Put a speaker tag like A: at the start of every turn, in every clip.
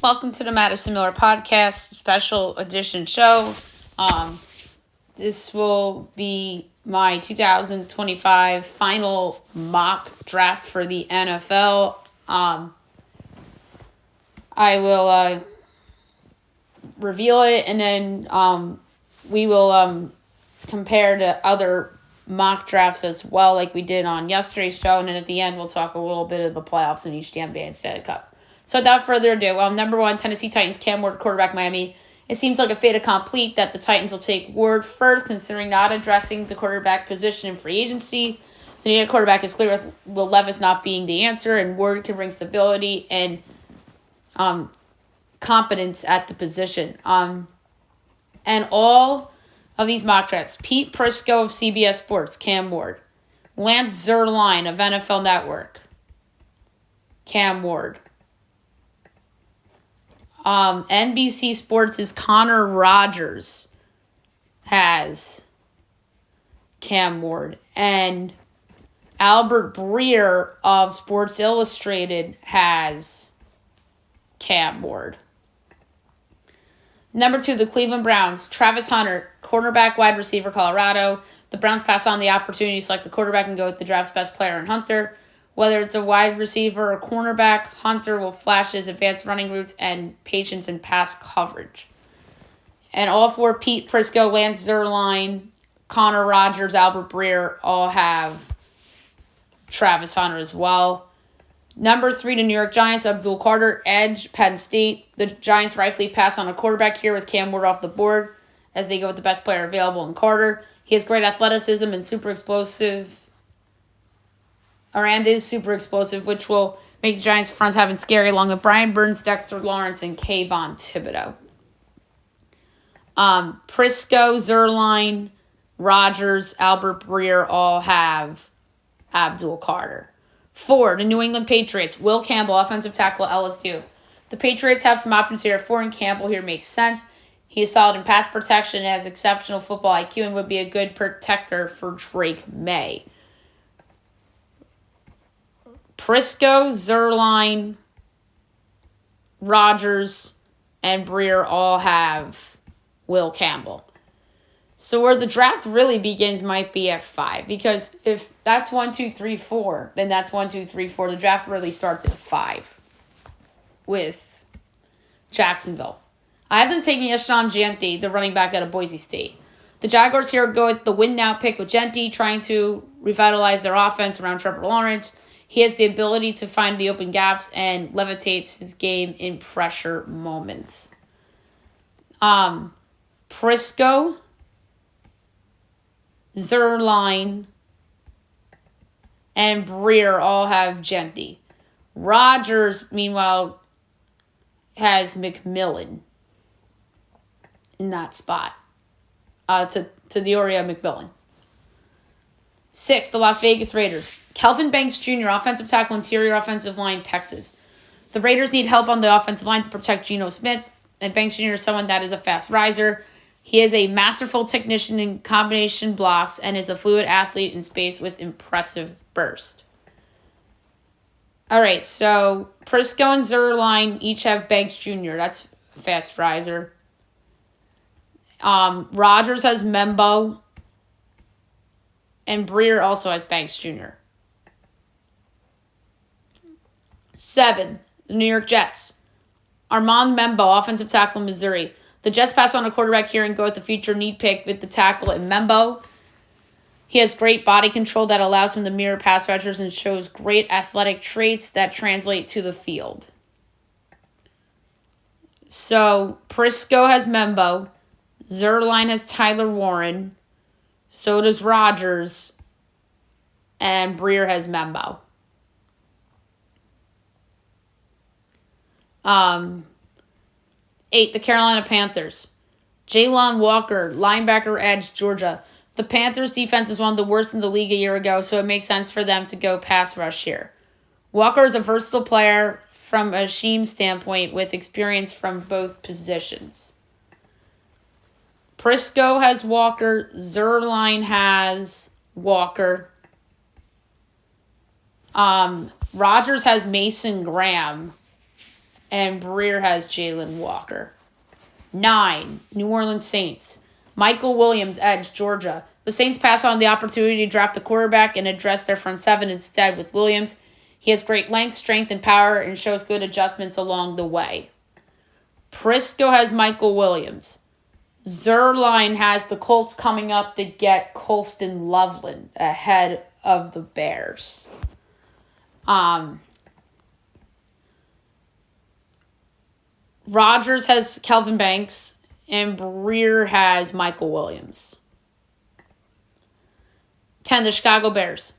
A: Welcome to the Madison Miller Podcast special edition show. This will be my 2025 final mock draft for the NFL. I will reveal it, and then we will compare to other mock drafts as well, like we did on yesterday's show. And then at the end, we'll talk a little bit of the playoffs in each damn NBA and Stanley Cup. So without further ado, number one, Tennessee Titans, Cam Ward, quarterback, Miami. It seems like a fait accompli that the Titans will take Ward first, considering not addressing the quarterback position in free agency. The need a quarterback is clear, with Will Levis not being the answer, and Ward can bring stability and competence at the position. And all of these mock drafts: Pete Prisco of CBS Sports, Cam Ward; Lance Zierlein of NFL Network, Cam Ward; NBC Sports' Connor Rogers has Cam Ward, and Albert Breer of Sports Illustrated has Cam Ward. Number two, the Cleveland Browns, Travis Hunter, cornerback, wide receiver, Colorado. The Browns pass on the opportunity to select the quarterback and go with the draft's best player in Hunter. Whether it's a wide receiver or cornerback, Hunter will flash his advanced running routes and patience in pass coverage. And all four, Pete Prisco, Lance Zierlein, Connor Rogers, Albert Breer, all have Travis Hunter as well. Number three, the New York Giants, Abdul Carter, edge, Penn State. The Giants rightfully pass on a quarterback here with Cam Ward off the board as they go with the best player available in Carter. He has great athleticism and super explosive. Is super explosive, which will make the Giants' fronts having scary, along with Brian Burns, Dexter Lawrence, and Kayvon Thibodeau. Prisco, Zierlein, Rogers, Albert Breer all have Abdul Carter. Four, the New England Patriots, Will Campbell, offensive tackle, LSU. The Patriots have some options here. Four, and Campbell here makes sense. He is solid in pass protection, has exceptional football IQ, and would be a good protector for Drake May. Prisco, Zierlein, Rogers, and Breer all have Will Campbell. So where the draft really begins might be at 5, because if that's 1, 2, 3, 4, then that's 1, 2, 3, 4. The draft really starts at 5 with Jacksonville. I have them taking Eshon Jeanty, the running back out of Boise State. The Jaguars here go with the win-now pick with Jeanty, trying to revitalize their offense around Trevor Lawrence. He has the ability to find the open gaps and levitates his game in pressure moments. Prisco, Zierlein, and Breer all have Jeanty. Rogers, meanwhile, has McMillan in that spot. To the Oreo McMillan. 6, the Las Vegas Raiders. Kelvin Banks Jr., offensive tackle, interior offensive line, Texas. The Raiders need help on the offensive line to protect Geno Smith, and Banks Jr. is someone that is a fast riser. He is a masterful technician in combination blocks and is a fluid athlete in space with impressive burst. All right, so Prisco and Zierlein each have Banks Jr. That's a fast riser. Rogers has Membo, and Breer also has Banks Jr. 7, the New York Jets. Armand Membo, offensive tackle, Missouri. The Jets pass on a quarterback here and go with the future need pick with the tackle in Membo. He has great body control that allows him to mirror pass rushers and shows great athletic traits that translate to the field. So, Prisco has Membo. Zierlein has Tyler Warren. So does Rogers. And Breer has Membo. 8, the Carolina Panthers. Jalen Walker, linebacker, edge, Georgia. The Panthers' defense is one of the worst in the league a year ago, so it makes sense for them to go pass rush here. Walker is a versatile player from a scheme standpoint with experience from both positions. Prisco has Walker. Zierlein has Walker. Rogers has Mason Graham. and Breer has Jalen Walker. 9, New Orleans Saints. Michael Williams, edge, Georgia. The Saints pass on the opportunity to draft a quarterback and address their front seven instead with Williams. He has great length, strength, and power and shows good adjustments along the way. Prisco has Michael Williams. Zerline has the Colts coming up to get Colston Loveland ahead of the Bears. Rodgers has Kelvin Banks, and Breer has Michael Williams. 10, the Chicago Bears.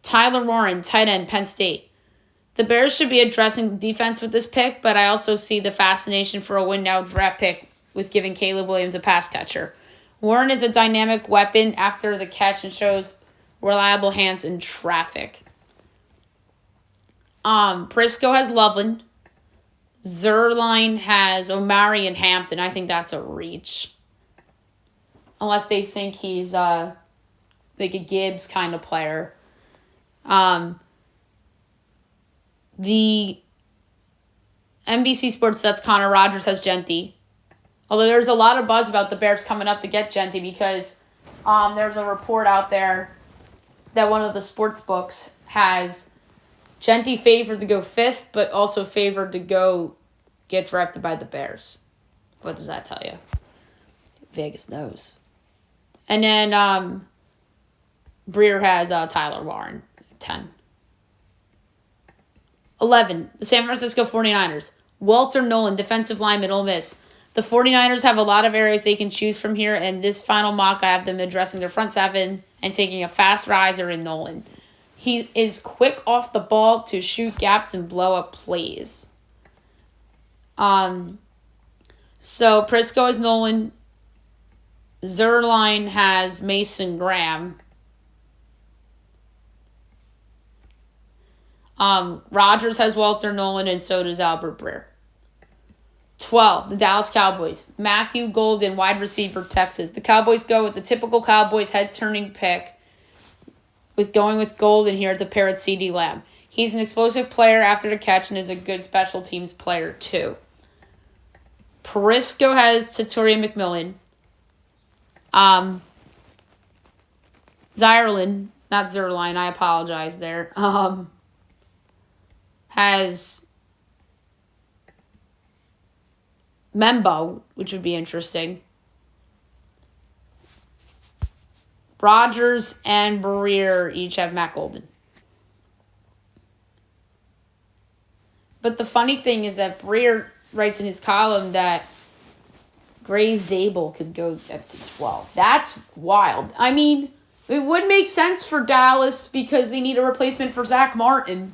A: Tyler Warren, tight end, Penn State. The Bears should be addressing defense with this pick, but I also see the fascination for a win-now draft pick with giving Caleb Williams a pass catcher. Warren is a dynamic weapon after the catch and shows reliable hands in traffic. Prisco has Loveland. Zerline has Omari and Hampton. I think that's a reach. Unless they think he's like a Gibbs kind of player. The NBC Sports, that's Connor Rogers, has Genty. Although there's a lot of buzz about the Bears coming up to get Genty because there's a report out there that one of the sports books has Genty favored to go 5th, but also favored to go get drafted by the Bears. What does that tell you? Vegas knows. And then Breer has Tyler Warren at 10. 11, the San Francisco 49ers. Walter Nolan, defensive lineman, Ole Miss. The 49ers have a lot of areas they can choose from here, and this final mock, I have them addressing their front seven and taking a fast riser in Nolan. He is quick off the ball to shoot gaps and blow up plays. So Prisco is Nolan. Zerline has Mason Graham. Rodgers has Walter Nolan, and so does Albert Breer. 12, the Dallas Cowboys. Matthew Golden, wide receiver, Texas. The Cowboys go with the typical Cowboys head-turning pick with going with Golden here to pair with CeeDee Lamb. He's an explosive player after the catch and is a good special teams player, too. Prisco has Tatoria McMillan. Zierlein, not Zerline, I apologize there, has Membo, which would be interesting. Rodgers and Breer each have Matt Golden. But the funny thing is that Breer writes in his column that Gray Zabel could go up to 12. That's wild. I mean, it would make sense for Dallas because they need a replacement for Zach Martin,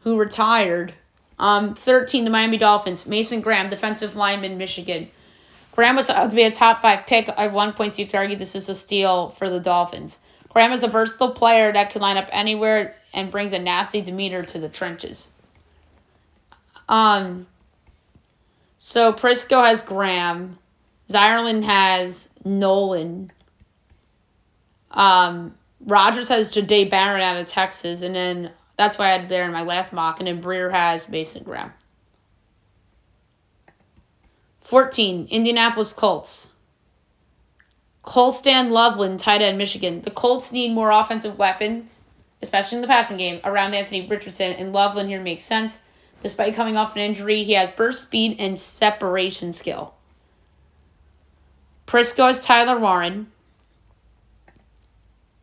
A: who retired. 13, the Miami Dolphins. Mason Graham, defensive lineman, Michigan. Graham was to be a top 5 pick. At one point, so you could argue this is a steal for the Dolphins. Graham is a versatile player that can line up anywhere and brings a nasty demeanor to the trenches. So Prisco has Graham. Zierlein has Nolan. Rodgers has Jahdae Barron out of Texas. And then that's why I had there in my last mock. And then Breer has Mason Graham. 14, Indianapolis Colts. Colston Loveland, tight end, Michigan. The Colts need more offensive weapons, especially in the passing game, around Anthony Richardson, and Loveland here makes sense. Despite coming off an injury, he has burst speed and separation skill. Prisco has Tyler Warren.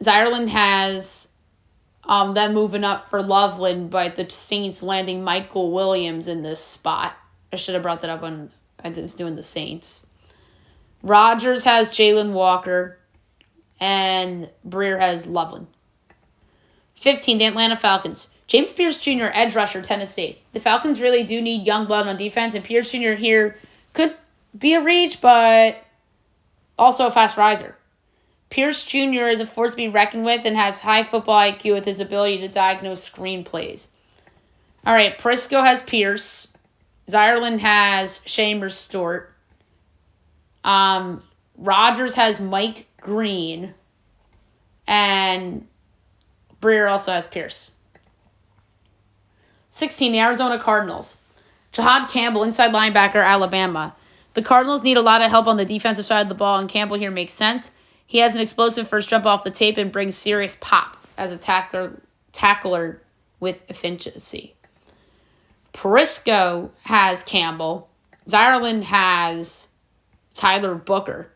A: Zierlein has them moving up for Loveland, but the Saints landing Michael Williams in this spot. I should have brought that up when I was doing the Saints. Rodgers has Jalen Walker, and Breer has Loveland. 15, the Atlanta Falcons. James Pierce Jr., edge rusher, Tennessee. The Falcons really do need young blood on defense, and Pierce Jr. here could be a reach, but also a fast riser. Pierce Jr. is a force to be reckoned with and has high football IQ with his ability to diagnose screen plays. All right, Prisco has Pierce. Zierlein has Chambers Stewart. Rodgers has Mike Green. And Breer also has Pierce. 16, the Arizona Cardinals. Jahad Campbell, inside linebacker, Alabama. The Cardinals need a lot of help on the defensive side of the ball, and Campbell here makes sense. He has an explosive first jump off the tape and brings serious pop as a tackler with efficiency. Prisco has Campbell. Ireland has Tyler Booker.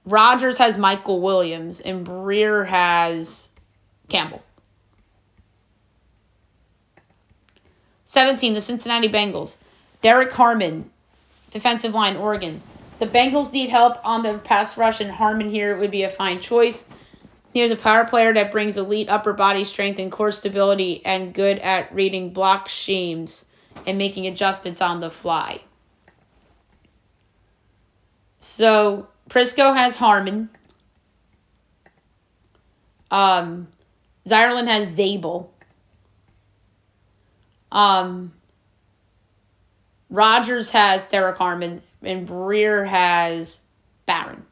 A: Rogers has Michael Williams, and Breer has Campbell. 17, the Cincinnati Bengals. Derek Harmon, defensive line, Oregon. The Bengals need help on the pass rush, and Harmon here would be a fine choice. He is a power player that brings elite upper body strength and core stability and good at reading block schemes and making adjustments on the fly. So, Prisco has Harmon. Ireland has Zabel. Rogers has Derek Harmon, and Breer has Barron.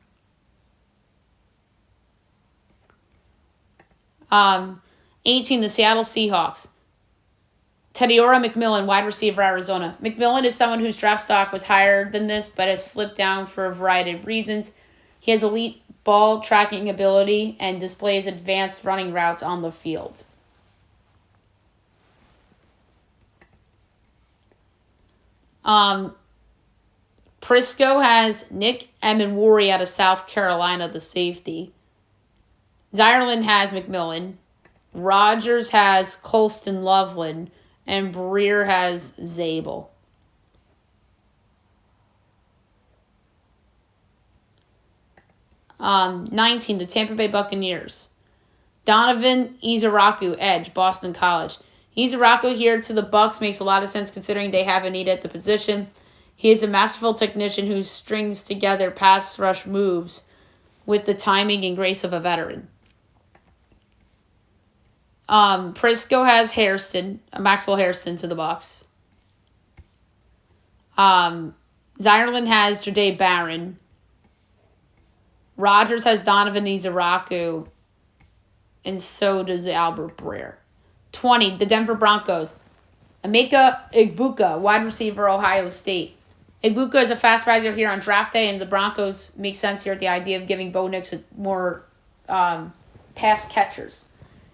A: 18, the Seattle Seahawks. Teodoro McMillan, wide receiver, Arizona. McMillan is someone whose draft stock was higher than this, but has slipped down for a variety of reasons. He has elite ball tracking ability and displays advanced running routes on the field. Prisco has Nick Emenwari out of South Carolina, the safety. Ireland has McMillan. Rogers has Colston Loveland. And Breer has Zabel. Um, 19, the Tampa Bay Buccaneers. Donovan Izaraku, edge, Boston College. Izaraku here to the Bucs makes a lot of sense considering they have a need at the position. He is a masterful technician who strings together pass rush moves with the timing and grace of a veteran. Prisco has Maxwell Hairston to the Bucs. Ireland has Jahdae Barron. Rogers has Donovan Izaraku. And so does Albert Breer. 20, the Denver Broncos. Emeka Egbuka, wide receiver, Ohio State. Egbuka is a fast riser here on draft day, and the Broncos make sense here at the idea of giving Bo Nix more pass catchers.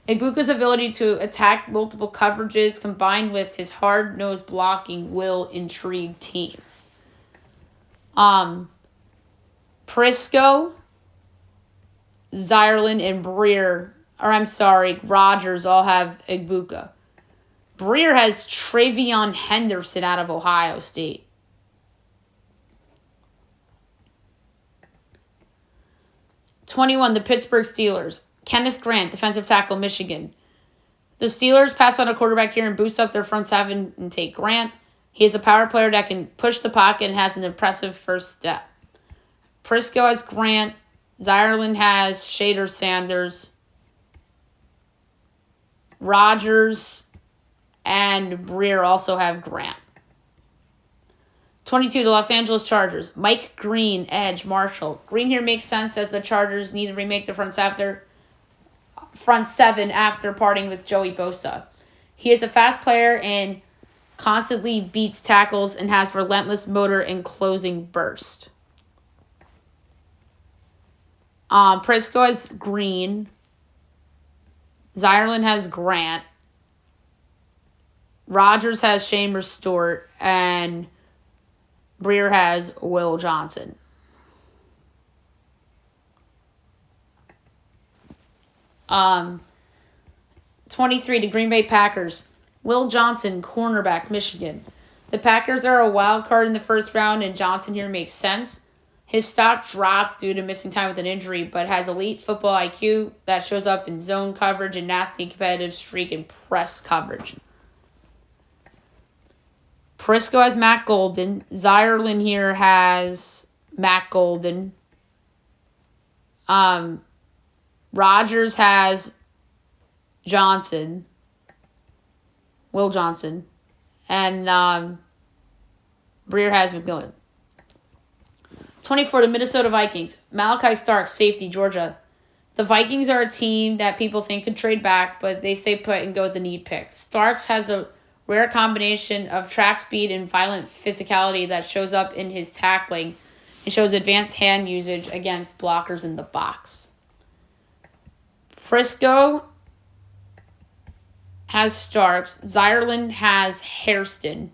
A: Egbuka's ability to attack multiple coverages combined with his hard-nosed blocking will intrigue teams. Prisco, Ireland, and Rogers all have Egbuka. Breer has Travion Henderson out of Ohio State. '21, the Pittsburgh Steelers. Kenneth Grant, defensive tackle, Michigan. The Steelers pass on a quarterback here and boost up their front seven and take Grant. He is a power player that can push the pocket and has an impressive first step. Prisco has Grant. Ireland has Shader Sanders. Rogers and Breer also have Grant. 22, the Los Angeles Chargers. Mike Green, edge, Marshall. Green here makes sense as the Chargers need to remake the front seven after parting with Joey Bosa. He is a fast player and constantly beats tackles and has relentless motor and closing burst. Prisco has Green. Ireland has Grant. Rogers has Shamer Stewart. And Breer has Will Johnson. Um, 23, the Green Bay Packers. Will Johnson, cornerback, Michigan. The Packers are a wild card in the first round, and Johnson here makes sense. His stock dropped due to missing time with an injury, but has elite football IQ that shows up in zone coverage and nasty competitive streak and press coverage. Prisco has Matt Golden. Ireland here has Matt Golden. Rogers has Johnson. Will Johnson. And Breer has McMillan. 24, the Minnesota Vikings. Malachi Stark, safety, Georgia. The Vikings are a team that people think could trade back, but they stay put and go with the need pick. Starks has a rare combination of track speed and violent physicality that shows up in his tackling and shows advanced hand usage against blockers in the box. Prisco has Starks. Zireland has Hairston.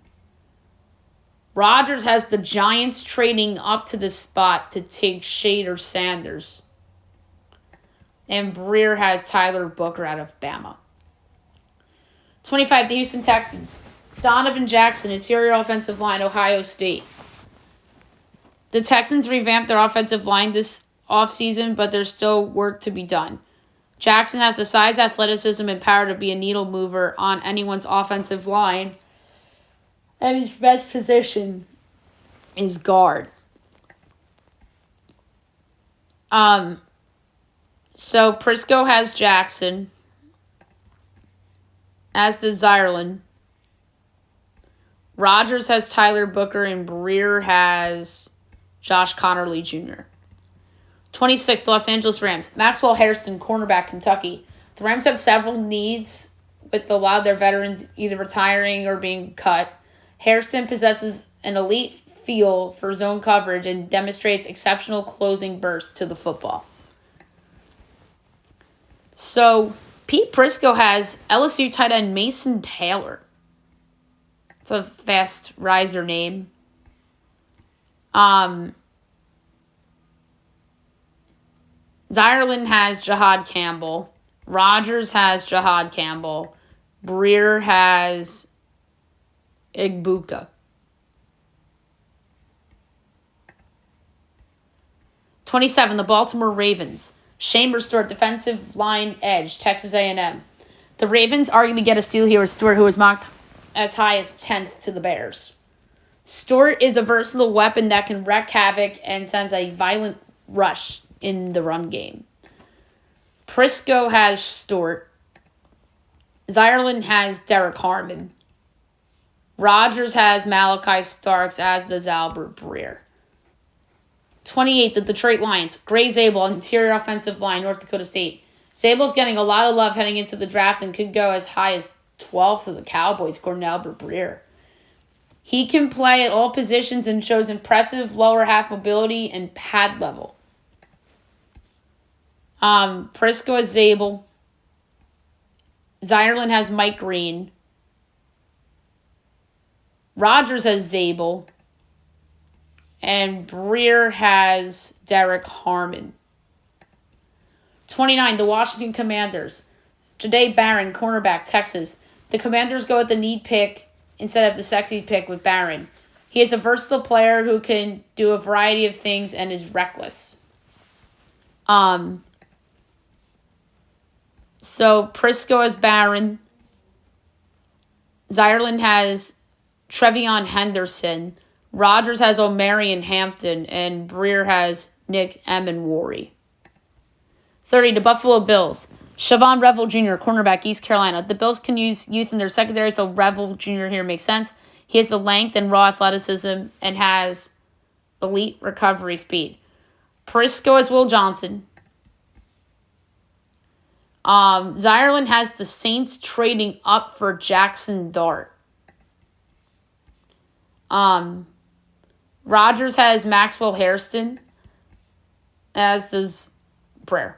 A: Rodgers has the Giants trading up to the spot to take Shade or Sanders. And Breer has Tyler Booker out of Bama. 25, the Houston Texans. Donovan Jackson, interior offensive line, Ohio State. The Texans revamped their offensive line this offseason, but there's still work to be done. Jackson has the size, athleticism, and power to be a needle mover on anyone's offensive line. And his best position is guard. So Prisco has Jackson, as does Zireland. Rodgers has Tyler Booker, and Breer has Josh Connerly Jr. 26, the Los Angeles Rams. Maxwell Hairston, cornerback, Kentucky. The Rams have several needs with a lot of their veterans either retiring or being cut. Hairston possesses an elite feel for zone coverage and demonstrates exceptional closing bursts to the football. So, Pete Prisco has LSU tight end Mason Taylor. It's a fast riser name. Zireland has Jahad Campbell. Rodgers has Jahad Campbell. Breer has Igbuka. 27, the Baltimore Ravens. Shane Stewart, defensive line edge, Texas A&M. The Ravens are going to get a steal here with Stewart, who was mocked as high as 10th to the Bears. Stewart is a versatile weapon that can wreak havoc and sends a violent rush in the run game. Prisco has Stewart. Zireland has Derek Harmon. Rodgers has Malachi Starks, as does Albert Breer. 28, the Detroit Lions. Gray Zabel, interior offensive line, North Dakota State. Zabel's getting a lot of love heading into the draft and could go as high as 12th to the Cowboys, according to Albert Breer. He can play at all positions and shows impressive lower half mobility and pad level. Prisco has Zabel. Zireland has Mike Green. Rodgers has Zabel. And Breer has Derek Harmon. 29, the Washington Commanders. Jahdae Barron, cornerback, Texas. The Commanders go with the need pick instead of the sexy pick with Barron. He is a versatile player who can do a variety of things and is reckless. So Prisco has Barron. Zireland has Trevion Henderson. Rodgers has Omarion Hampton, and Breer has Nick Emenwari. 30, the Buffalo Bills. Shavon Revel Jr., cornerback, East Carolina. The Bills can use youth in their secondary, so Revel Jr. here makes sense. He has the length and raw athleticism and has elite recovery speed. Prisco has Will Johnson. Zireland has the Saints trading up for Jackson Dart. Rodgers has Maxwell Hairston, as does Breer.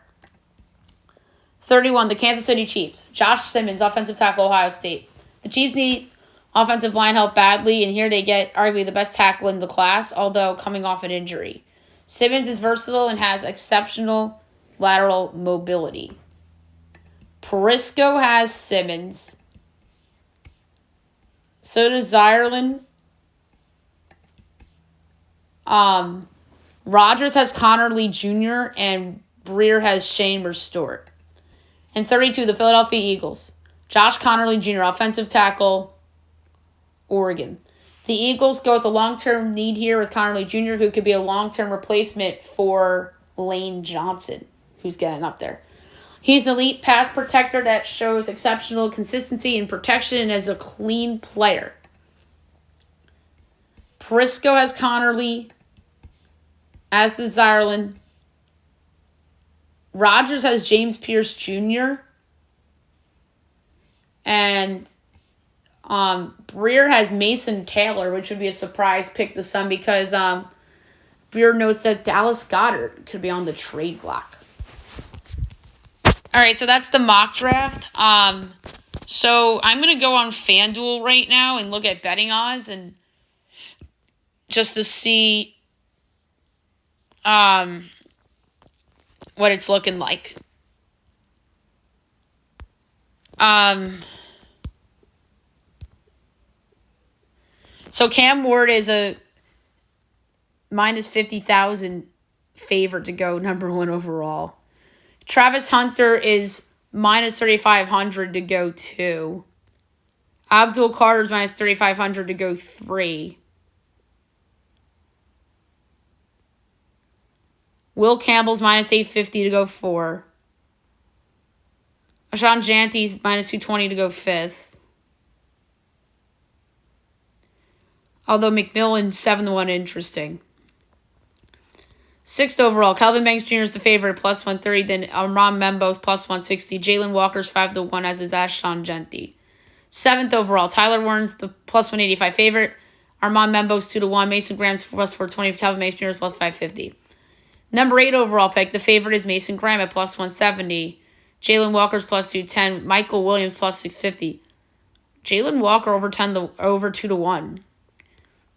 A: 31, the Kansas City Chiefs. Josh Simmons, offensive tackle, Ohio State. The Chiefs need offensive line help badly, and here they get arguably the best tackle in the class, although coming off an injury. Simmons is versatile and has exceptional lateral mobility. Prisco has Simmons. So does Zireland. Rodgers has Connerly Jr. and Breer has Shane Stewart. And 32, the Philadelphia Eagles. Josh Connerly Jr., offensive tackle, Oregon. The Eagles go with the long-term need here with Connerly Jr., who could be a long-term replacement for Lane Johnson, who's getting up there. He's an elite pass protector that shows exceptional consistency and protection and is a clean player. Prisco has Connerly, as does Zireland. Rodgers has James Pierce Jr. And Breer has Mason Taylor, which would be a surprise pick to some because Breer notes that Dallas Goedert could be on the trade block. All right, so that's the mock draft. So I'm going to go on FanDuel right now and look at betting odds and just to see what it's looking like. So Cam Ward is a minus 50,000 favorite to go number 1 overall. Travis Hunter is minus 3,500 to go 2. Abdul Carter's minus 3,500 to go 3. Will Campbell's minus 850 to go 4. Ashawn Janty's minus 220 to go 5th. Although McMillan's 7-1 interesting. 6th overall, Calvin Banks Jr. is the favorite, plus 130. Then Amram Membo's plus 160. Jalen Walker's 5-1, as is Ashawn Genty. 7th overall, Tyler Warren's the plus 185 favorite. Armand Membo's 2-1. Mason Graham's plus 420. Calvin Banks Jr. is plus 550. Number 8 overall pick, the favorite is Mason Graham at plus 170. Jalen Walker's plus 210. Michael Williams plus 650. Jalen Walker over 2-1.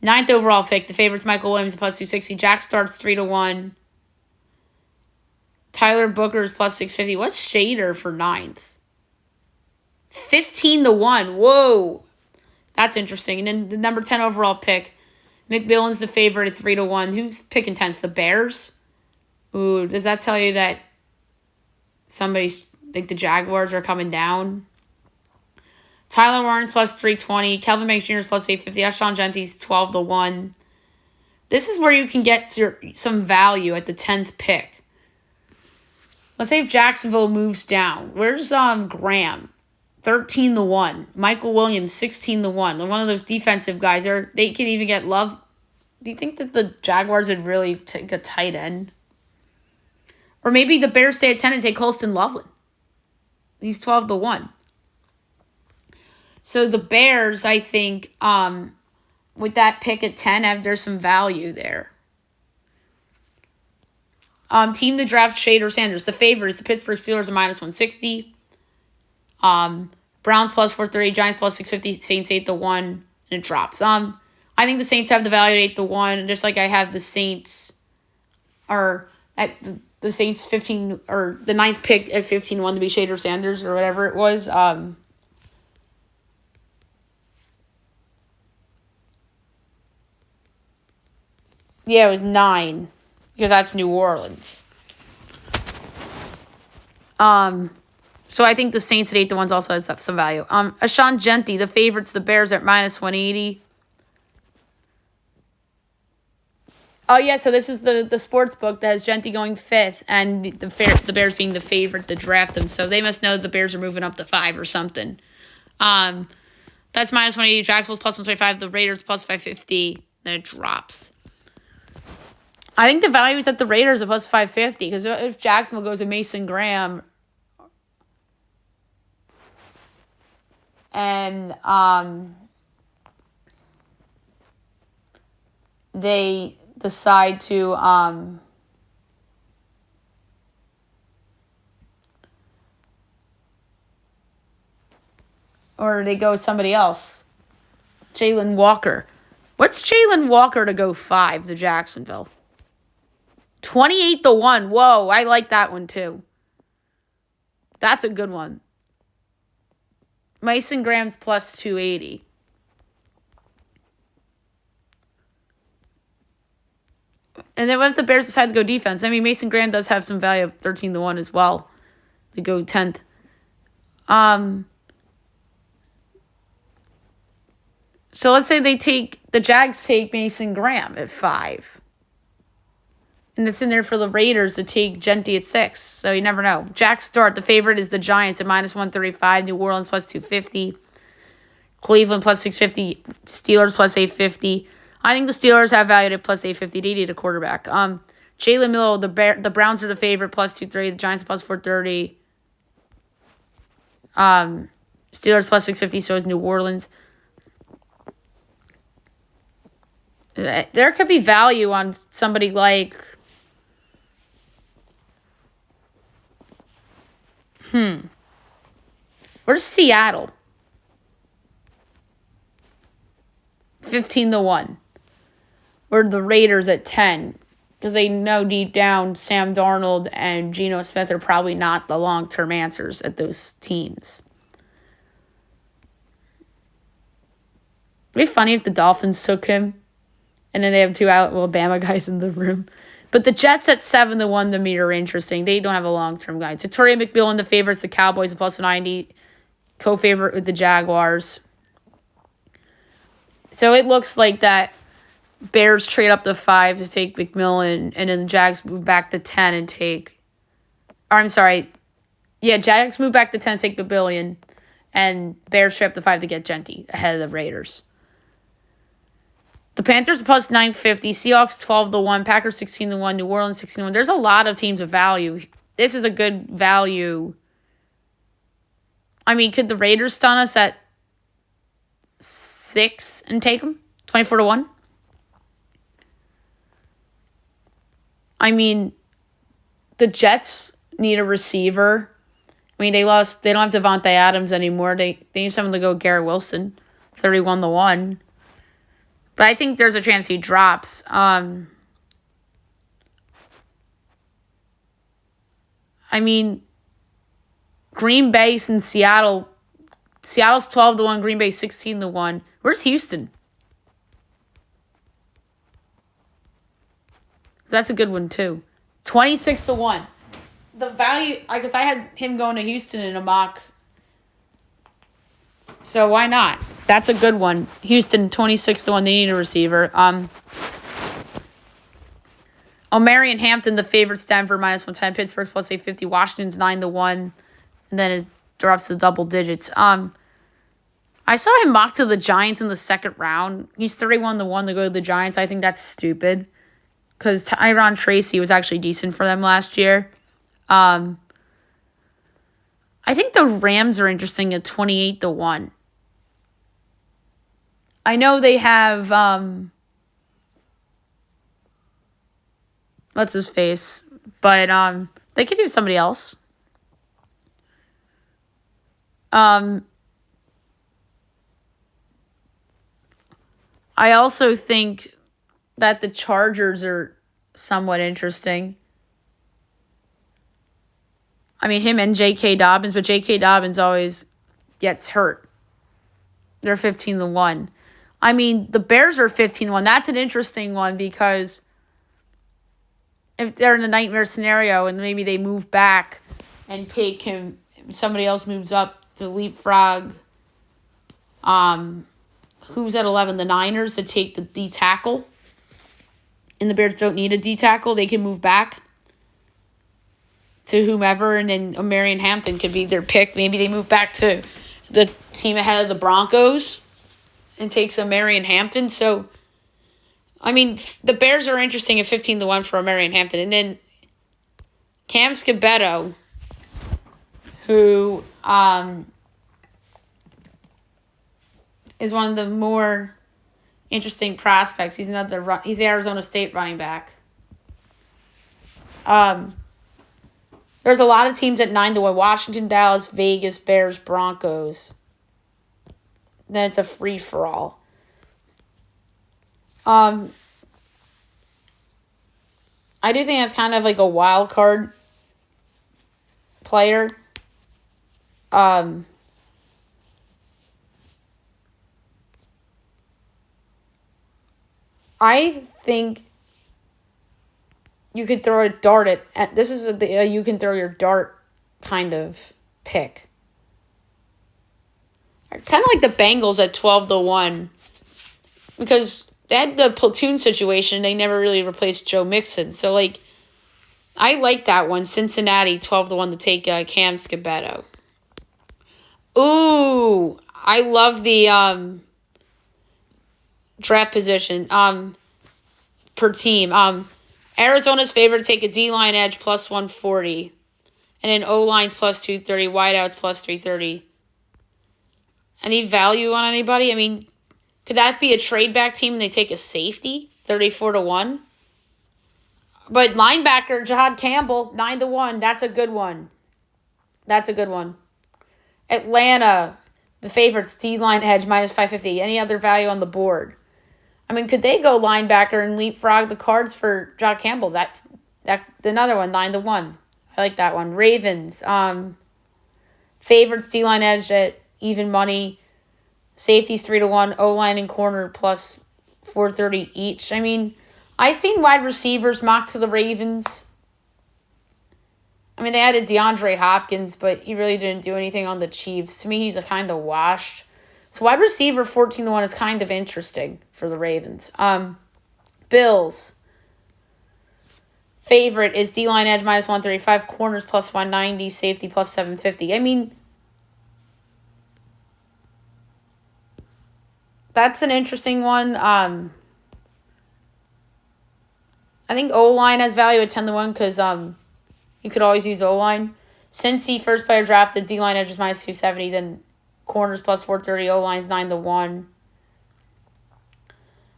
A: 9th overall pick, the favorite's Michael Williams plus 260. Jack Start's 3-1. Tyler Booker's plus 650. What's Shader for 9th? 15-1. Whoa. That's interesting. And then the number 10 overall pick, McMillan's the favorite at 3-1. Who's picking 10th? The Bears? Ooh, does that tell you that somebody's think the Jaguars are coming down? Tyler Warren's plus 320. Kelvin Banks Jr. is plus 850. Ashawn Genty's 12-1. This is where you can get some value at the 10th pick. Let's say if Jacksonville moves down. Where's Graham? 13-1. Michael Williams, 16-1. One of those defensive guys. They can even get love. Do you think that the Jaguars would really take a tight end? Or maybe the Bears stay at 10 and take Colston Loveland. He's 12-1. So the Bears, I think, with that pick at 10, there's some value there. Team to draft Shader Sanders. The favorite is the Pittsburgh Steelers at minus 160. Browns plus 430. Giants plus 650. Saints 8-1. And it drops. I think the Saints have the value at 8-1. Just like I have the Saints are at the Saints 15 or the 9th pick at 15-1 to be Shader Sanders or whatever it was. Yeah, it was 9 because that's New Orleans. So I think the Saints at 8-1 also has some value. Ashawn Genty, the favorites, the Bears at minus 180. Oh yeah, so this is the sports book that has Genty going 5th and the Bears being the favorite to draft them. So they must know the Bears are moving up to 5 or something. That's minus 180. Jacksonville's plus 125. The Raiders plus 550. Then it drops. I think the value is at the Raiders at plus 550 because if Jacksonville goes to Mason Graham and they decide to or they go with somebody else. Jalen Walker. What's Jalen Walker to go 5 to Jacksonville? 28-1. Whoa, I like that one too. That's a good one. Mason Graham's plus 280. And then what if the Bears decide to go defense? I mean, Mason Graham does have some value of 13-1 as well. They go 10th. So let's say the Jags take Mason Graham at 5. And it's in there for the Raiders to take Genty at 6. So you never know. Jack Start, the favorite is the Giants at minus 135. New Orleans plus 250. Cleveland plus 650. Steelers plus 850. I think the Steelers have valued at plus 850. They need a quarterback. Jalen Milroe, the Browns are the favorite, plus 230. The Giants plus 430. Steelers plus 650, so is New Orleans. There could be value on somebody like... Where's Seattle? 15-1. Or the Raiders at 10. Because they know deep down Sam Darnold and Geno Smith are probably not the long-term answers at those teams. It'd be funny if the Dolphins took him. And then they have two Alabama guys in the room. But the Jets at 7-1 to me are interesting. They don't have a long-term guy. Victoria McMillan, the favorites. The Cowboys, plus 90. Co-favorite with the Jaguars. So it looks like that Bears trade up to 5 to take McMillan. And then the Jags move back to 10 and take... Or I'm sorry. Yeah, Jags move back to 10 to take McMillan. And Bears trade up to 5 to get Genty ahead of the Raiders. The Panthers plus 950, Seahawks 12-1, Packers 16-1, New Orleans 16-1. There's a lot of teams of value. This is a good value. I mean, could the Raiders stun us at 6 and take them? 24-1? I mean, the Jets need a receiver. I mean, they don't have Devontae Adams anymore. They need someone to go Garrett Wilson, 31-1. But I think there's a chance he drops. I mean, Green Bay and Seattle. Seattle's 12-1, Green Bay 16-1. Where's Houston? That's a good one, too. 26-1. The value, because I had him going to Houston in a mock. So why not? That's a good one. Houston, 26-1. They need a receiver. Marion Hampton, the favorites, Denver, minus 110. Pittsburgh, plus 850. Washington's 9-1. And then it drops to double digits. I saw him mock to the Giants in the second round. He's 31-1 to go to the Giants. I think that's stupid. Because Tyron Tracy was actually decent for them last year. I think the Rams are interesting at 28-1. I know they have, what's his face? But they could use somebody else. I also think that the Chargers are somewhat interesting. I mean, him and J.K. Dobbins, but J.K. Dobbins always gets hurt. They're 15-1. I mean, the Bears are 15-1. That's an interesting one because if they're in a nightmare scenario and maybe they move back and take him, somebody else moves up to leapfrog. Who's at 11? The Niners to take the D tackle. And the Bears don't need a D tackle. They can move back to whomever, and then Marion Hampton could be their pick. Maybe they move back to the team ahead of the Broncos and take some Marion Hampton. So, I mean, the Bears are interesting at 15-1 for Marion Hampton. And then Cam Scabetto, who is one of the more interesting prospects. He's the Arizona State running back. There's a lot of teams at 9-1. Washington, Dallas, Vegas, Bears, Broncos. Then it's a free-for-all. I do think that's kind of like a wild card player. I think you could throw a dart at this is the you can throw your dart kind of pick. Kind of like the Bengals at 12-1 because they had the platoon situation. They never really replaced Joe Mixon. So, like, I like that one. Cincinnati, 12-1 to take Cam Scabetto. Ooh, I love the draft position per team. Arizona's favorite to take a D-line edge plus 140. And then O-line's plus 230. Wideouts plus 330. Any value on anybody? I mean, could that be a trade back team and they take a safety? 34-1? But linebacker, Jahad Campbell, 9-1. That's a good one. That's a good one. Atlanta, the favorites, D-line edge, minus 550. Any other value on the board? I mean, could they go linebacker and leapfrog the Cards for Jahad Campbell? That's another one, 9-1. I like that one. Ravens, favorites, D-line edge at even money. Safeties, 3-1. O-line and corner plus 430 each. I mean, I seen wide receivers mocked to the Ravens. I mean, they added DeAndre Hopkins, but he really didn't do anything on the Chiefs. To me, he's a kind of washed. So wide receiver 14-1 is kind of interesting for the Ravens. Bills. Favorite is D-line edge minus 135, corners plus 190, safety plus 750. I mean, that's an interesting one. I think O-line has value at 10-1 because you could always use O-line. Cincy, first player drafted, D-line edge is minus 270, then corners plus 430, O-line's 9-1.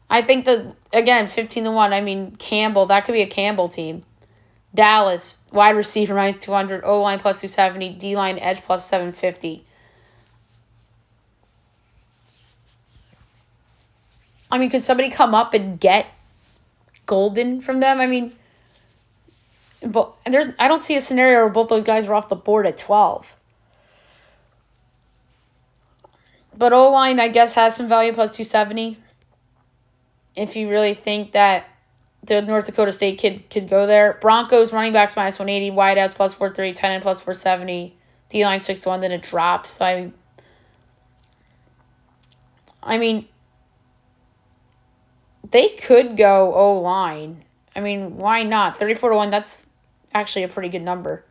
A: I think that, again, 15-1. I mean, Campbell, that could be a Campbell team. Dallas, wide receiver minus 200, O-line plus 270, D-line edge plus 750. I mean, could somebody come up and get Golden from them? I mean, but I don't see a scenario where both those guys are off the board at 12. But O-line, I guess, has some value plus 270. If you really think that the North Dakota State kid could go there. Broncos, running backs minus 180, wideouts plus 430, tight end plus 470, D-line 6-1, then it drops. So, I mean, they could go O-line. I mean, why not? 34-1, that's actually a pretty good number.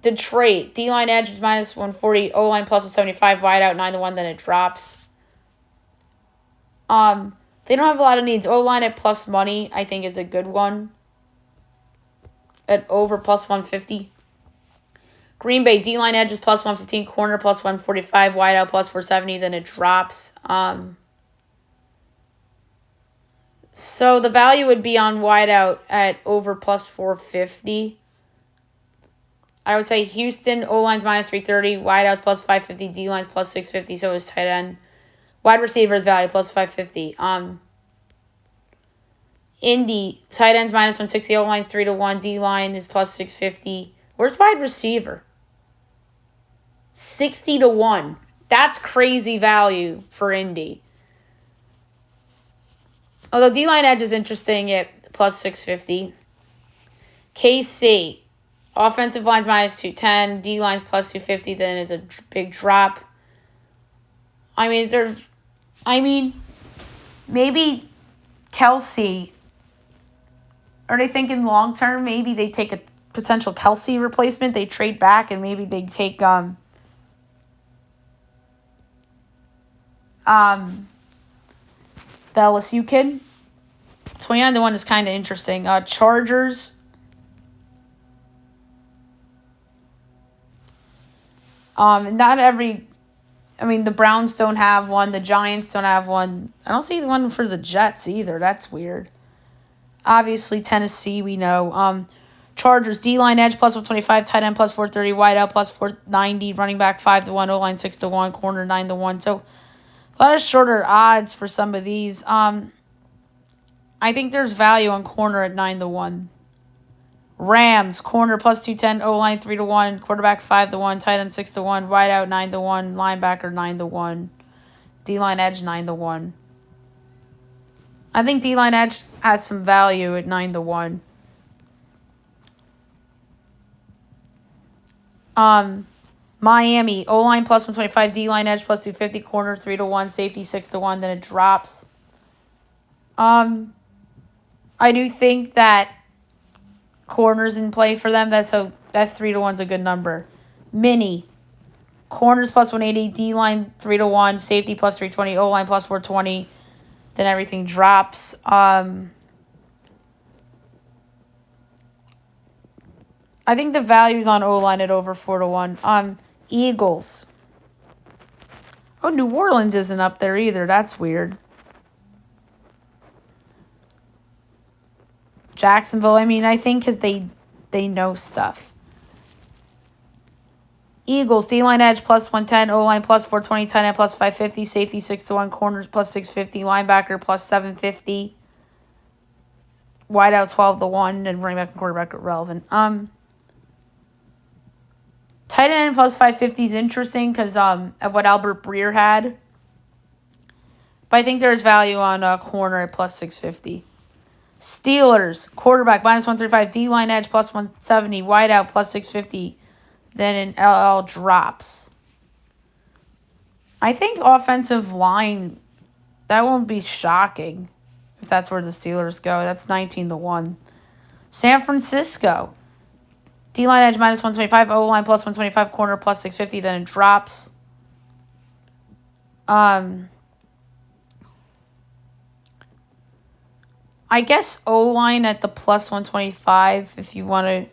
A: Detroit, D-line edge is minus 140, O-line plus 175, wideout 9-1, then it drops. They don't have a lot of needs. O-line at plus money, I think, is a good one. At over plus 150. Green Bay, D-line edge is plus 115, corner plus 145, wideout plus 470, then it drops. So the value would be on wideout at over plus 450. I would say Houston, O-line's minus 330, wideouts plus 550, D-line's plus 650, so is tight end. Wide receivers value plus 550. Indy, tight end's minus 160, O-line's 3-1, D-line is plus 650. Where's wide receiver? 60-1. That's crazy value for Indy. Although D-line edge is interesting at plus 650. KC, offensive line's minus 210, D-line's plus 250, then it's a big drop. Maybe Kelsey, are they thinking long term? Maybe they take a potential Kelsey replacement. They trade back and maybe they take the LSU kid. 29-1 is kind of interesting. Chargers. The Browns don't have one. The Giants don't have one. I don't see one for the Jets either. That's weird. Obviously, Tennessee, we know. Chargers, D-line edge plus 125, tight end plus 430, wideout plus 490, running back 5-1, O-line 6-1, corner 9-1. So, a lot of shorter odds for some of these. I think there's value on corner at 9-1. Rams, corner plus 210, O-line 3-1, quarterback 5-1, tight end 6-1, wideout 9-1, linebacker 9-1, D-line edge 9-1. I think D-line edge has some value at 9-1. Miami, O-line plus 125, D-line edge plus 250, corner 3-1, safety 6-1, then it drops. I do think that corners in play for them. That 3-1's a good number. Mini, corners plus 180, D-line 3-1, safety plus 320, O-line plus 420. Then everything drops. I think the value's on O-line at over 4-1. Eagles. Oh, New Orleans isn't up there either. That's weird. Jacksonville, I think because they know stuff. Eagles, D-line edge plus 110, O-line plus 420, tight end plus 550, safety 6-1, corners plus 650, linebacker plus 750, wideout 12-1, and running back and quarterback are relevant. Tight end plus 550 is interesting because of what Albert Breer had. But I think there's value on a corner at plus 650. Steelers, quarterback minus 135, D-line edge plus 170, wideout plus 650. Then an LL drops. I think offensive line, that won't be shocking if that's where the Steelers go. That's 19-1. San Francisco, D-line edge minus 125, O-line plus 125, corner plus 650, then it drops. I guess O-line at the plus 125 if you want to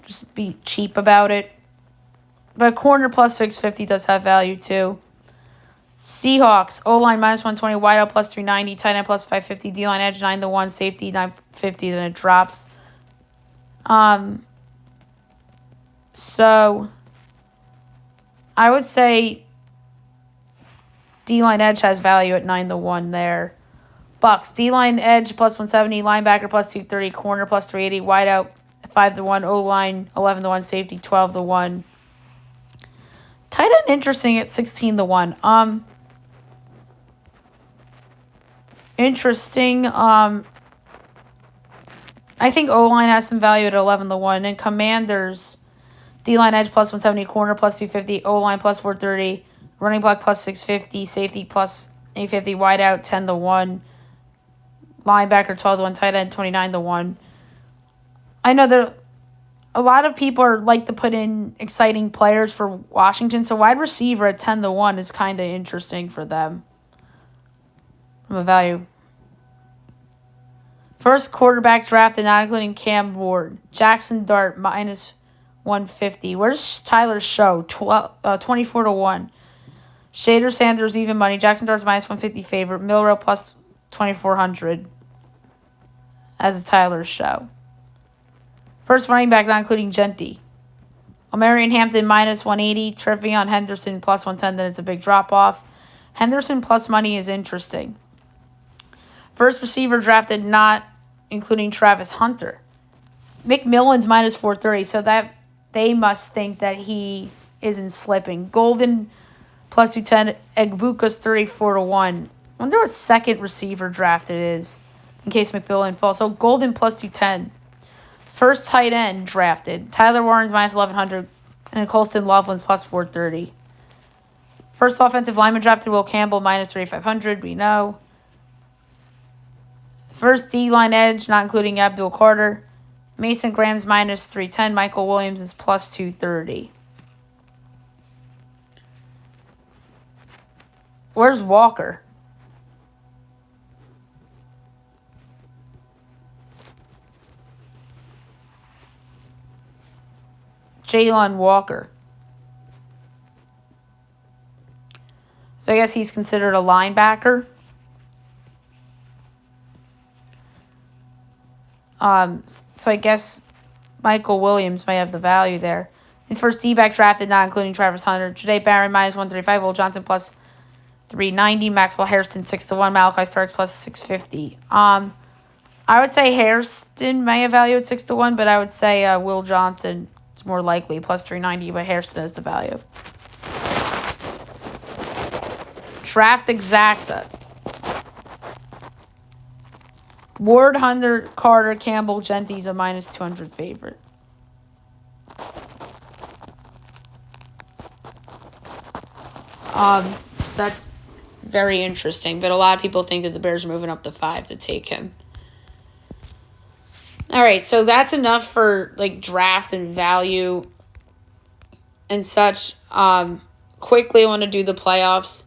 A: just be cheap about it. But corner plus 650 does have value too. Seahawks, O-line minus 120, wideout plus 390, tight end plus 550, D-line edge 9-1, safety 950, then it drops. So I would say D-line edge has value at 9-1 there. Bucks, D-line edge plus 170, linebacker plus 230, corner plus 380, wideout 5-1, O-line 11-1, safety 12-1. Tight end interesting at 16-1. Interesting. I think O-line has some value at 11-1. And Commanders, D-line edge plus 170, corner plus 250, O-line plus 430, running back plus 650, safety plus 850, wideout 10-1, linebacker 12-1, tight end 29-1. I know that a lot of people like to put in exciting players for Washington, so wide receiver at 10-1 is kind of interesting for them from a value. First quarterback drafted, not including Cam Ward. Jackson Dart minus 150. Where's Tyler Show? 24-1. Shader Sanders even money. Jackson Dart's minus 150 favorite. Milrow plus 2,400 as a Tyler Show. First running back, not including Genty. Omarion Hampton minus 180. Trevion Henderson plus 110. Then it's a big drop-off. Henderson plus money is interesting. First receiver drafted, not including Travis Hunter. McMillan's minus 430. So that they must think that he isn't slipping. Golden plus 210. Egbuka's 34-1. I wonder what second receiver drafted is in case McMillan falls. So Golden plus 210. First tight end drafted. Tyler Warren's minus 1,100. And Colston Loughlin's plus 430. First offensive lineman drafted. Will Campbell minus 3,500. We know. First D-line edge, not including Abdul Carter. Mason Graham's minus 310. Michael Williams is plus 230. Where's Walker? Jalen Walker. So I guess he's considered a linebacker. So I guess Michael Williams may have the value there. And first D-back drafted, not including Travis Hunter. Jade Barron minus 135. Will Johnson plus 390. Maxwell Hairston 6-1. Malachi Starks plus 650. I would say Hairston may have value at 6-1, but I would say Will Johnson is more likely plus 390, but Hairston is the value. Draft exacta. Ward, Hunter, Carter, Campbell, Genty's a minus 200 favorite. So that's very interesting. But a lot of people think that the Bears are moving up to 5 to take him. All right, so that's enough for like draft and value and such. Quickly, I want to do the playoffs.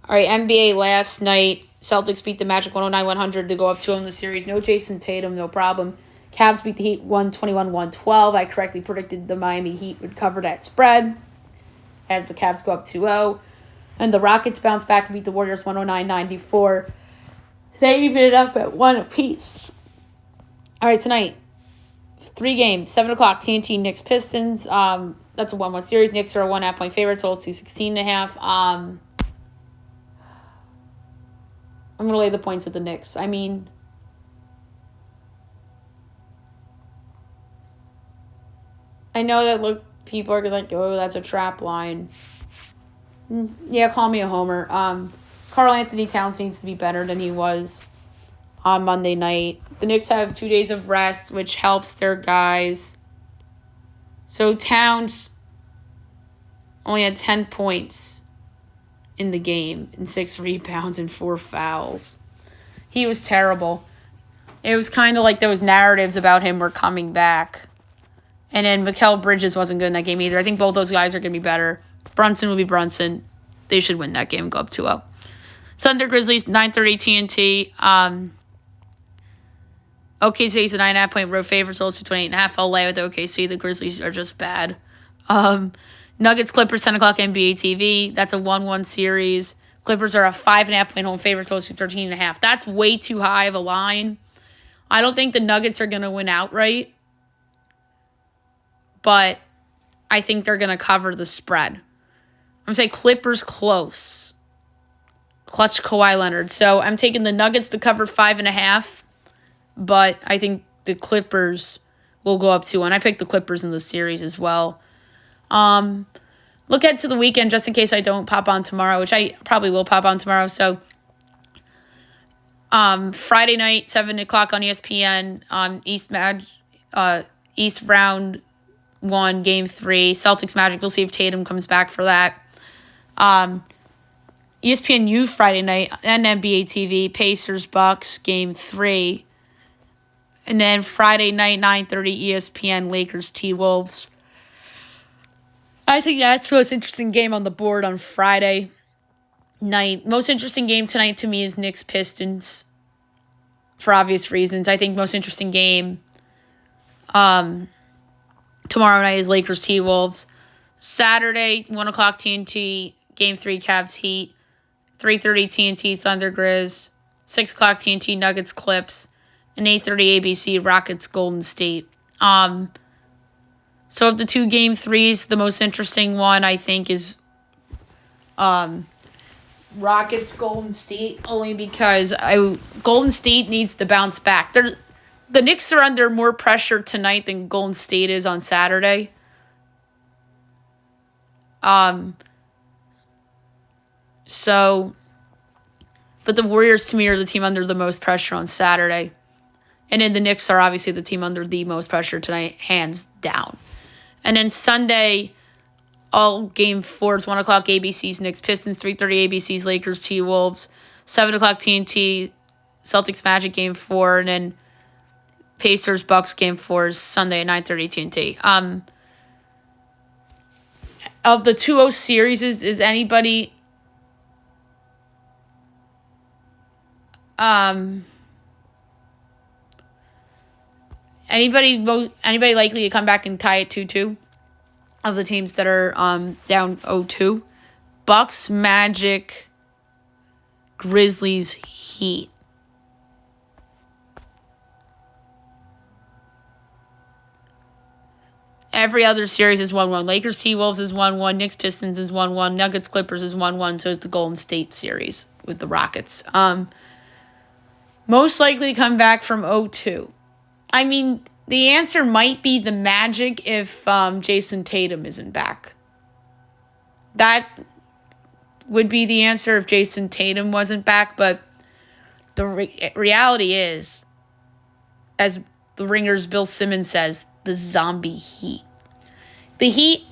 A: All right, NBA last night. Celtics beat the Magic 109-100 to go up 2-0 in the series. No Jason Tatum, no problem. Cavs beat the Heat 121-112. I correctly predicted the Miami Heat would cover that spread as the Cavs go up 2-0. And the Rockets bounce back and beat the Warriors 109-94. They even it up at 1 apiece. All right, tonight, 3 games, 7 o'clock, TNT, Knicks, Pistons. That's a 1-1 series. Knicks are a 1.5-point favorite, totals 216.5. I'm going to lay the points with the Knicks. I mean, I know that people are like, oh, that's a trap line. Yeah, call me a homer. Karl Anthony Towns needs to be better than he was on Monday night. The Knicks have 2 days of rest, which helps their guys. So Towns only had 10 points in the game and 6 rebounds and 4 fouls. He was terrible. It was kind of like those narratives about him were coming back. And then Mikal Bridges wasn't good in that game either. I think both those guys are going to be better. Brunson will be Brunson. They should win that game and go up 2-0. Thunder Grizzlies, 9:30 TNT. OKC is a 9.5-point road favorite, so it's 28.5. I'll lay with OKC. The Grizzlies are just bad. Nuggets, Clippers, 10 o'clock NBA TV. That's a 1-1 series. Clippers are a 5.5-point home favorite, so it's 13.5. That's way too high of a line. I don't think the Nuggets are going to win outright, but I think they're going to cover the spread. I'm going to say Clippers close. Clutch Kawhi Leonard. So I'm taking the Nuggets to cover 5.5, but I think the Clippers will go up 2-1. I picked the Clippers in the series as well. Look ahead to the weekend just in case I don't pop on tomorrow, which I probably will pop on tomorrow. So Friday night, 7 o'clock on ESPN, East round 1, game 3, Celtics Magic. We'll see if Tatum comes back for that. ESPN U Friday night and NBA TV, Pacers Bucks, game 3. And then Friday night, 9:30 ESPN, Lakers T-Wolves. I think that's the most interesting game on the board on Friday night. Most interesting game tonight to me is Knicks Pistons, for obvious reasons. I think most interesting game tomorrow night is Lakers T-Wolves. Saturday, 1 o'clock TNT, game 3 Cavs Heat. 3:30 TNT Thunder Grizz. 6 o'clock TNT Nuggets Clips. And 8:30 ABC Rockets Golden State. So of the 2 game 3s, the most interesting one I think is Rockets Golden State, only because Golden State needs to bounce back. The Knicks are under more pressure tonight than Golden State is on Saturday. But the Warriors to me are the team under the most pressure on Saturday. And then the Knicks are obviously the team under the most pressure tonight, hands down. And then Sunday, all game 4s, 1 o'clock ABC's Knicks Pistons, 3:30 ABC's Lakers T-Wolves, 7 o'clock TNT Celtics Magic game 4, and then Pacers Bucks game 4 is Sunday at 9:30 TNT. Of the 2-0 series, is anybody anybody likely to come back and tie it 2-2 of the teams that are down 0-2? Bucks, Magic, Grizzlies, Heat. Every other series is 1-1. Lakers T-Wolves is 1-1. Knicks Pistons is 1-1. Nuggets Clippers is 1-1. So is the Golden State series with the Rockets. Most likely to come back from 0-2. I mean, the answer might be the Magic if Jason Tatum isn't back. That would be the answer if Jason Tatum wasn't back. But the reality is, as the Ringer's Bill Simmons says, the zombie Heat. The Heat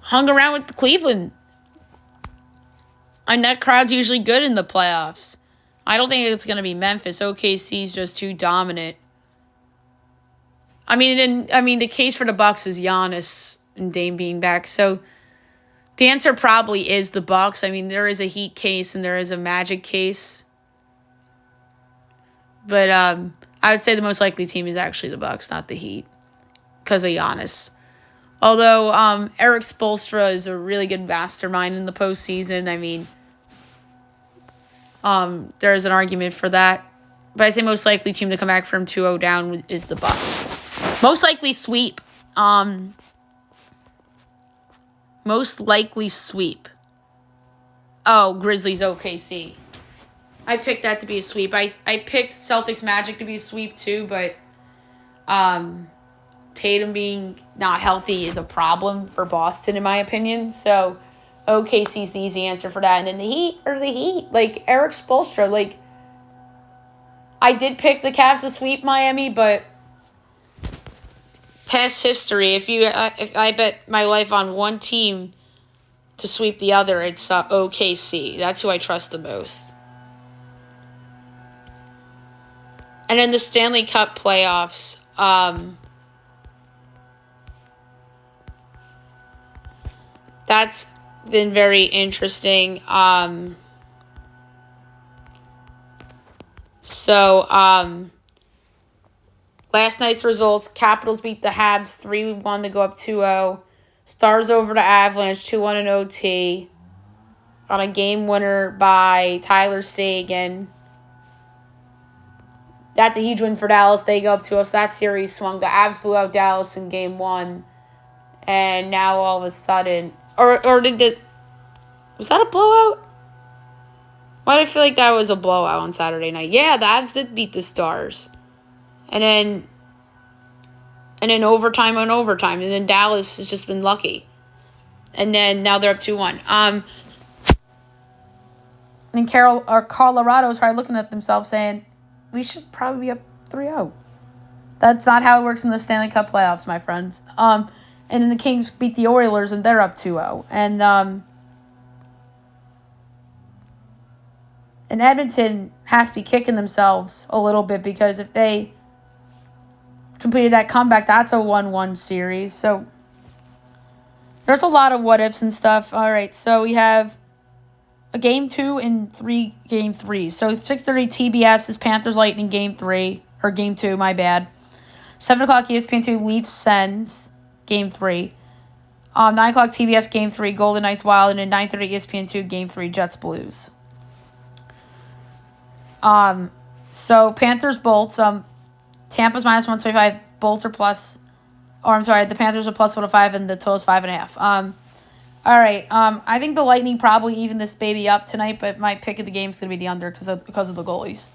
A: hung around with Cleveland. And that crowd's usually good in the playoffs. I don't think it's going to be Memphis. OKC's just too dominant. I mean, the case for the Bucks is Giannis and Dame being back. So the answer probably is the Bucks. I mean, there is a Heat case and there is a Magic case. But I would say the most likely team is actually the Bucks, not the Heat, because of Giannis. Although Eric Spoelstra is a really good mastermind in the postseason. I mean, there is an argument for that. But I say most likely team to come back from 2-0 down is the Bucks. Most likely sweep. Most likely sweep. Oh, Grizzlies OKC. I picked that to be a sweep. I picked Celtics Magic to be a sweep too, but Tatum being not healthy is a problem for Boston in my opinion. So OKC's the easy answer for that. And then the Heat. Like Eric Spoelstra. Like I did pick the Cavs to sweep Miami, but past history, if I bet my life on one team to sweep the other, it's OKC. That's who I trust the most. And then the Stanley Cup playoffs. That's been very interesting. Last night's results, Capitals beat the Habs 3-1 to go up 2-0. Stars over to Avalanche 2-1 in OT. On a game winner by Tyler Seguin. That's a huge win for Dallas. They go up 2-0. So that series swung. The Avs blew out Dallas in game 1. And now all of a sudden... Or did the... Was that a blowout? Why do I feel like that was a blowout on Saturday night? Yeah, the Avs did beat the Stars. And then overtime on overtime. And then Dallas has just been lucky. And then now they're up 2-1. And Colorado's probably looking at themselves saying, we should probably be up 3-0. That's not how it works in the Stanley Cup playoffs, my friends. And then the Kings beat the Oilers, and they're up 2-0. And Edmonton has to be kicking themselves a little bit because if they completed that comeback, that's a 1-1 series. So there's a lot of what-ifs and stuff. All right, so we have a Game 2 and 3 Game 3. So 6:30 TBS is Panthers Lightning Game 3. Or Game 2, my bad. 7 o'clock ESPN 2 Leafs Sens Game 3. 9 o'clock TBS Game 3 Golden Knights Wild. And then 9:30 ESPN 2 Game 3 Jets Blues. So Panthers Bolts. Tampa's minus 125. Bolts are plus. Or I'm sorry, the Panthers are plus 105 and the total's 5.5. All right. I think the Lightning probably even this baby up tonight, but my pick of the game is going to be the under because of the goalies.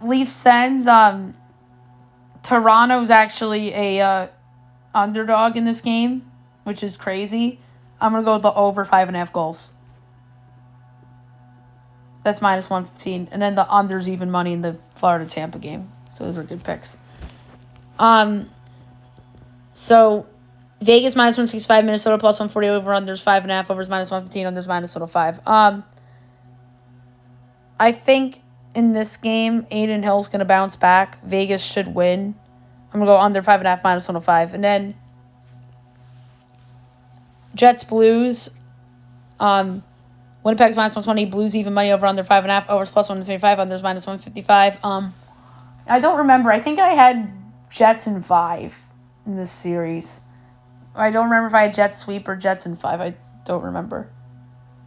A: Leafs Sens. Toronto's actually a underdog in this game, which is crazy. I'm going to go with the over 5.5 goals. That's minus 115. And then the under's even money in the Florida-Tampa game. So those are good picks. So Vegas minus 165, Minnesota plus 140, over unders 5.5, overs minus 115, unders minus 105. I think in this game, Aiden Hill's going to bounce back. Vegas should win. I'm going to go under 5.5, minus 105. And then Jets Blues. Winnipeg's minus 120, Blues even money, over under 5.5, overs plus 125, unders minus 155. I don't remember. I think I had Jets in 5 in this series. I don't remember if I had Jets sweep or Jets in 5. I don't remember.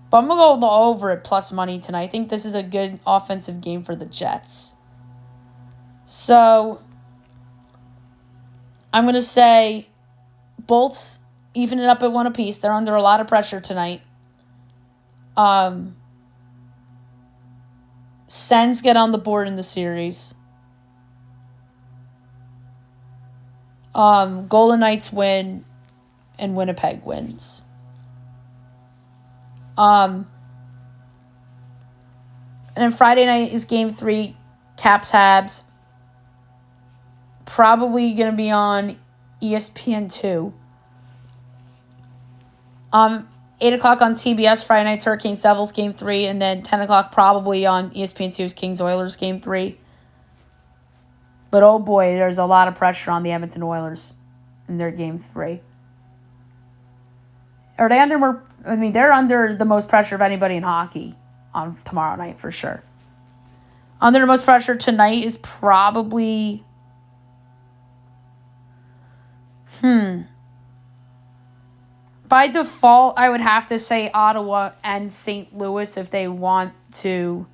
A: But I'm going to go the over at plus money tonight. I think this is a good offensive game for the Jets. So I'm going to say Bolts even it up at 1 apiece. They're under a lot of pressure tonight. Sens get on the board in the series. Golden Knights win and Winnipeg wins. And then Friday night is Game 3, Caps Habs. Probably going to be on ESPN 2. 8 o'clock on TBS, Friday night's Hurricanes Devils Game 3. And then 10 o'clock probably on ESPN 2's Kings Oilers Game 3. But oh boy, there's a lot of pressure on the Edmonton Oilers in their Game 3. Are they under more? I mean, they're under the most pressure of anybody in hockey on tomorrow night for sure. Under the most pressure tonight is probably... By default, I would have to say Ottawa and St. Louis if they want to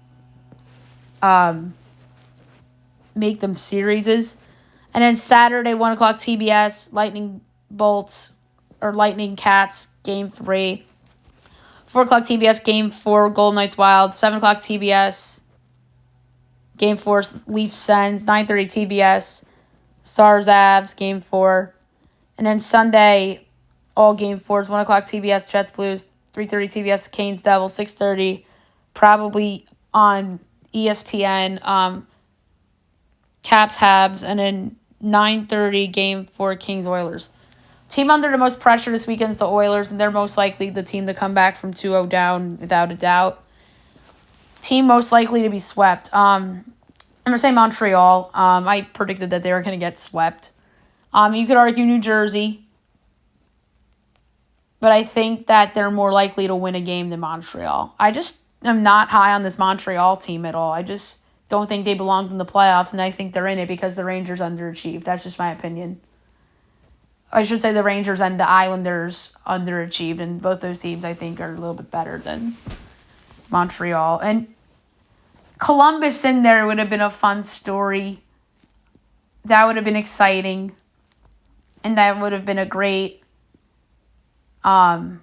A: make them series. And then Saturday, 1 o'clock TBS, Lightning Cats, Game 3. 4 o'clock TBS, Game 4, Golden Knights Wild. 7 o'clock TBS, Game 4, Leafs Sens. 9:30 TBS, Stars Avs, Game 4. And then Sunday, all Game 4s. 1 o'clock TBS, Jets Blues. 3:30 TBS, Canes Devils. 6:30, probably on ESPN, Caps Habs. And then 9:30, Game 4, Kings Oilers. Team under the most pressure this weekend is the Oilers, and they're most likely the team to come back from 2-0 down without a doubt. Team most likely to be swept. I'm going to say Montreal. I predicted that they were going to get swept. You could argue New Jersey, but I think that they're more likely to win a game than Montreal. I just am not high on this Montreal team at all. I just don't think they belonged in the playoffs, and I think they're in it because the Rangers underachieved. That's just my opinion. I should say the Rangers and the Islanders underachieved, and both those teams I think are a little bit better than Montreal. And Columbus in there would have been a fun story. That would have been exciting. And that would have been a great, it's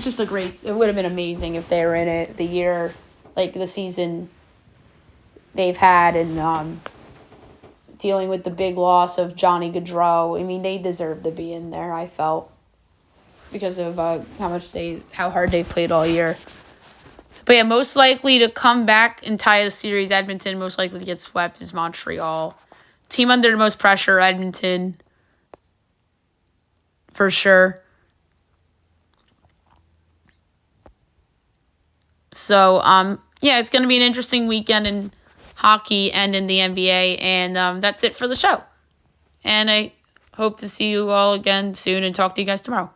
A: just a great, it would have been amazing if they were in it the year, the season they've had, and dealing with the big loss of Johnny Gaudreau. I mean, they deserve to be in there, I felt, because of how hard they played all year. But yeah, most likely to come back and tie the series, Edmonton. Most likely to get swept is Montreal. Team under the most pressure, Edmonton, for sure. So, it's going to be an interesting weekend in hockey and in the NBA, and that's it for the show. And I hope to see you all again soon and talk to you guys tomorrow.